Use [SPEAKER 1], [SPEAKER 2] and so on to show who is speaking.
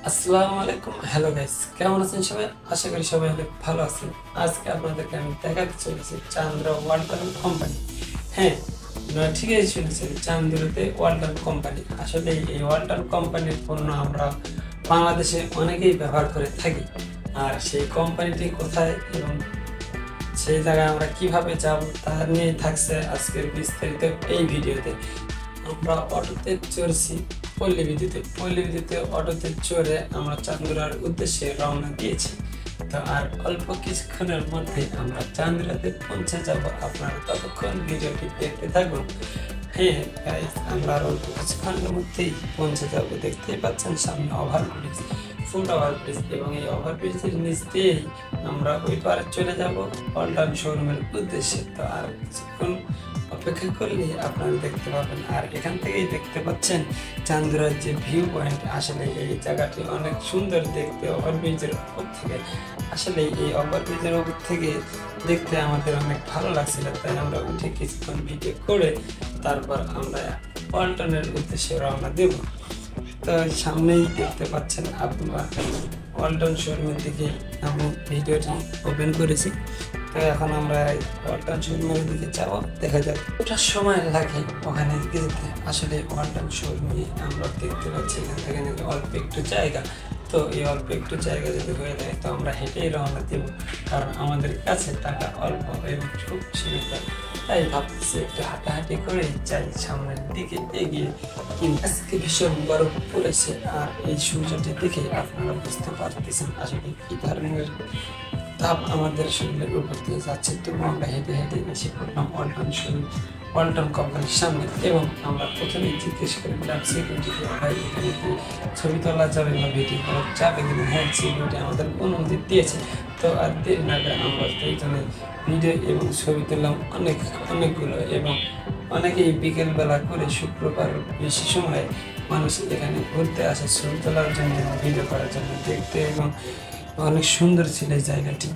[SPEAKER 1] আসসালামু আলাইকুম। Hello guys, কেমন আছেন সবাই? আশা করি সবাই অনেক ভালো আছেন। আজকে আপনাদেরকে আমি দেখাতে চলেছি চান্দ্রা ওয়ালটন কোম্পানি। হ্যাঁ, আপনারা ঠিকই শুনেছেন, চান্দ্রাতে ওয়ালটন কোম্পানি। আসলে এই ওয়ালটন কোম্পানির পণ্য আমরা বাংলাদেশে অনেকেই ব্যবহার করে থাকি। আর সেই কোম্পানিটি কোথায় এবং সেই জায়গায় আমরা কিভাবে যাব তা নিয়ে থাকছে আজকের বিস্তারিত এই ভিডিওতে। আমরা অটোতে চড়ছি পল্লী বিদ্যুতে অটোতে চড়ে আমরা চান্দুরার উদ্দেশ্যে রওনা দিয়েছি। তো আর অল্প কিছুক্ষণের মধ্যে আমরা চান্দুরাতে পৌঁছে যাব। আপনারা ততক্ষণ ভিডিওটি দেখতে থাকুন। হ্যাঁ গাইস, আমরা আর অল্প কিছুক্ষণের মধ্যেই পৌঁছে যাব। দেখতেই পাচ্ছেন সামনে ওভারব্রিজ, ফুট ওভারব্রিজ, এবং এই ওভারব্রিজের নিচ দিয়েই আমরা ওই পারে চলে যাব ওয়ালটন শোরুমের উদ্দেশ্যে। তো আর কিছুক্ষণ অপেক্ষা করলে আপনারা দেখতে পাবেন। আর এখান থেকেই দেখতে পাচ্ছেন চান্দুরার যে ভিউ পয়েন্ট। আসলে এই জায়গাটি অনেক সুন্দর দেখতে ওভারব্রিজের উপর থেকে। আসলে এই ওভারব্রিজের উপর থেকে দেখতে আমাদের অনেক ভালো লাগছিল, তাই আমরা উঠে কিছুক্ষণ ভিডিও করে তারপর আমরা ওয়ালটনের উদ্দেশ্যে রওনা দেব। তো সামনেই দেখতে পাচ্ছেন আপনারা ওয়ালটন শোরুমের দিকে আমি ভিডিওটি ওপেন করেছি। তো এখন আমরা ওয়ালটন শোরুমের দিকে যাবো। দেখা যাক ওটার সময় লাগে ওখানে যেতে। আসলে ওয়ালটন শোরুমে আমরা দেখতে পাচ্ছি এখান থেকে নাকি অল্প একটু জায়গা। তো এই অল্প একটু জায়গা যদি হয়ে যায় তো আমরা হেঁটেই রওনা দেব, কারণ আমাদের কাছে টাকা অল্প এবং খুব সীমিত। তাই ভাবতেছি একটু হাঁটাহাঁটি করে যাই সামনের দিকে এগিয়ে। কিন্তু আজকে ভীষণ বরফ পড়েছে, আর এই সূর্যটি দেখে আপনারা বুঝতে পারতেছেন আসলে কি ধরনের তাপ আমাদের শরীরের উপর দিয়ে যাচ্ছে। তবু আমরা হেঁটে হেঁটে এসে পড়লাম ওয়ালটন কোম্পানির সামনে। এবং আমরা প্রথমেই জিজ্ঞেস করেছিলাম সিকিউরিটিকে, ভাই এখানে কি ছবি তোলা যাবে বা ভিডিও করা যাবে কিনা? হ্যাঁ, সিকিউরিটি আমাদের অনুমতি দিয়েছে। তো আর দেরি না করে আমরা দুইজনে ভিডিও এবং ছবি তুললাম অনেকগুলো। এবং অনেকেই বিকেলবেলা করে শুক্রবার বেশি সময় মানুষ এখানে ঘুরতে আসে ছবি তোলার জন্য, ভিডিও করার জন্য, দেখতে এবং অনেক সুন্দর ছিল এই জায়গাটি।